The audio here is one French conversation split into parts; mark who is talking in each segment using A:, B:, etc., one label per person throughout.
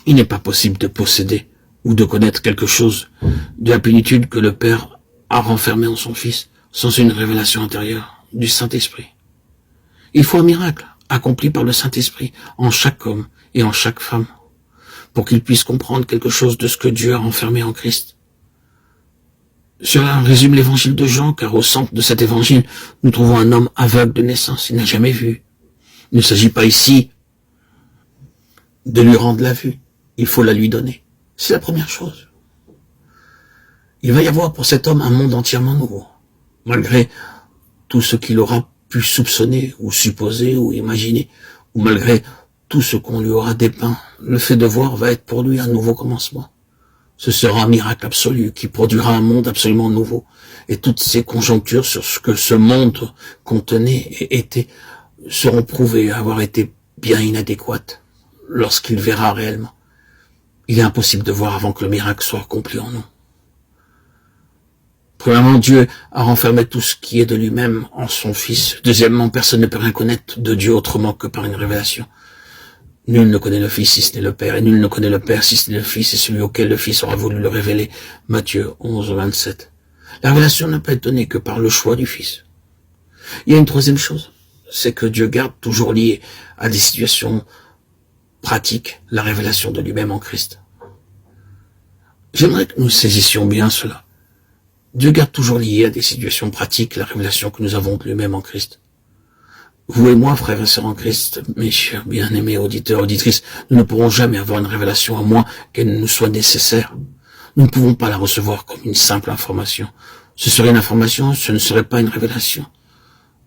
A: Il n'est pas possible de posséder ou de connaître quelque chose de la plénitude que le Père a renfermé en son Fils sans une révélation intérieure du Saint-Esprit. Il faut un miracle accompli par le Saint-Esprit en chaque homme et en chaque femme pour qu'ils puissent comprendre quelque chose de ce que Dieu a renfermé en Christ. Cela résume l'évangile de Jean, car au centre de cet évangile, nous trouvons un homme aveugle de naissance. Il n'a jamais vu. Il ne s'agit pas ici de lui rendre la vue. Il faut la lui donner. C'est la première chose. Il va y avoir pour cet homme un monde entièrement nouveau, malgré tout ce qu'il aura pu soupçonner ou supposer ou imaginer, ou malgré tout ce qu'on lui aura dépeint. Le fait de voir va être pour lui un nouveau commencement. Ce sera un miracle absolu qui produira un monde absolument nouveau. Et toutes ces conjonctures sur ce que ce monde contenait et était seront prouvées avoir été bien inadéquates lorsqu'il verra réellement. Il est impossible de voir avant que le miracle soit accompli en nous. Premièrement, Dieu a renfermé tout ce qui est de lui-même en son Fils. Deuxièmement, personne ne peut rien connaître de Dieu autrement que par une révélation. Nul ne connaît le Fils si ce n'est le Père, et nul ne connaît le Père si ce n'est le Fils, et celui auquel le Fils aura voulu le révéler. Matthieu 11, 27. La révélation n'a pas été donnée que par le choix du Fils. Il y a une troisième chose, c'est que Dieu garde toujours lié à des situations pratiques la révélation de lui-même en Christ. J'aimerais que nous saigissions bien cela. Dieu garde toujours lié à des situations pratiques la révélation que nous avons de lui-même en Christ. Vous et moi, frères et sœurs en Christ, mes chers bien-aimés auditeurs, auditrices, nous ne pourrons jamais avoir une révélation à moins qu'elle nous soit nécessaire. Nous ne pouvons pas la recevoir comme une simple information. Ce serait une information, ce ne serait pas une révélation.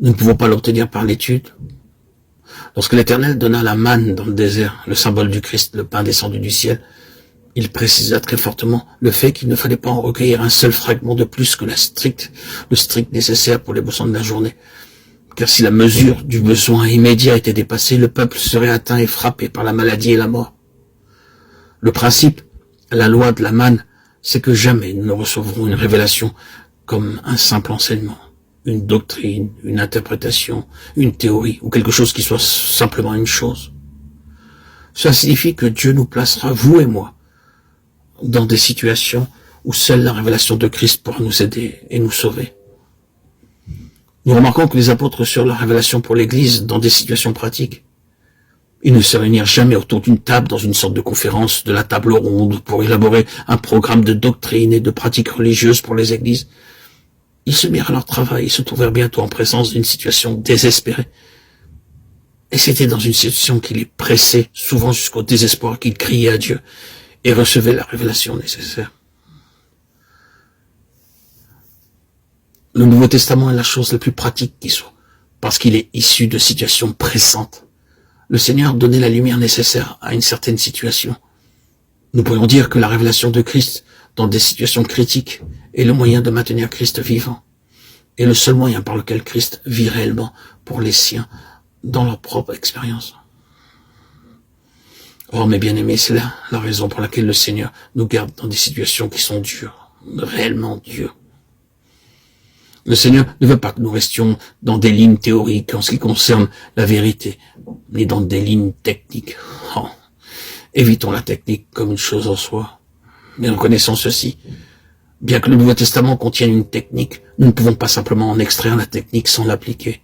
A: Nous ne pouvons pas l'obtenir par l'étude. Lorsque l'Éternel donna la manne dans le désert, le symbole du Christ, le pain descendu du ciel, il précisa très fortement le fait qu'il ne fallait pas en recueillir un seul fragment de plus que le strict nécessaire pour les besoins de la journée. Car si la mesure du besoin immédiat était dépassée, le peuple serait atteint et frappé par la maladie et la mort. Le principe, la loi de la manne, c'est que jamais nous ne recevrons une révélation comme un simple enseignement, une doctrine, une interprétation, une théorie, ou quelque chose qui soit simplement une chose. Cela signifie que Dieu nous placera, vous et moi, dans des situations où seule la révélation de Christ pourra nous aider et nous sauver. Nous remarquons que les apôtres sur la révélation pour l'Église dans des situations pratiques. Ils ne se réunirent jamais autour d'une table dans une sorte de conférence, de la table ronde, pour élaborer un programme de doctrine et de pratiques religieuses pour les églises. Ils se mirent à leur travail et se trouvèrent bientôt en présence d'une situation désespérée. Et c'était dans une situation qui les pressait, souvent jusqu'au désespoir, qu'ils criaient à Dieu et recevaient la révélation nécessaire. Le Nouveau Testament est la chose la plus pratique qui soit, parce qu'il est issu de situations pressantes. Le Seigneur donnait la lumière nécessaire à une certaine situation. Nous pourrions dire que la révélation de Christ dans des situations critiques est le moyen de maintenir Christ vivant, et le seul moyen par lequel Christ vit réellement pour les siens dans leur propre expérience. Or, mes bien-aimés, c'est là la raison pour laquelle le Seigneur nous garde dans des situations qui sont dures, réellement dures. Le Seigneur ne veut pas que nous restions dans des lignes théoriques en ce qui concerne la vérité, ni dans des lignes techniques. Oh, évitons la technique comme une chose en soi. Mais reconnaissons ceci. Bien que le Nouveau Testament contienne une technique, nous ne pouvons pas simplement en extraire la technique sans l'appliquer.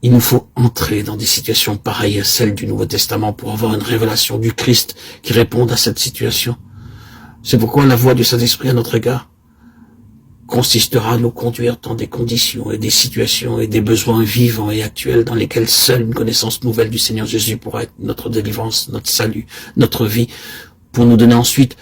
A: Il nous faut entrer dans des situations pareilles à celles du Nouveau Testament pour avoir une révélation du Christ qui réponde à cette situation. C'est pourquoi la voix du Saint-Esprit à notre égard consistera à nous conduire dans des conditions et des situations et des besoins vivants et actuels dans lesquels seule une connaissance nouvelle du Seigneur Jésus pourra être notre délivrance, notre salut, notre vie, pour nous donner ensuite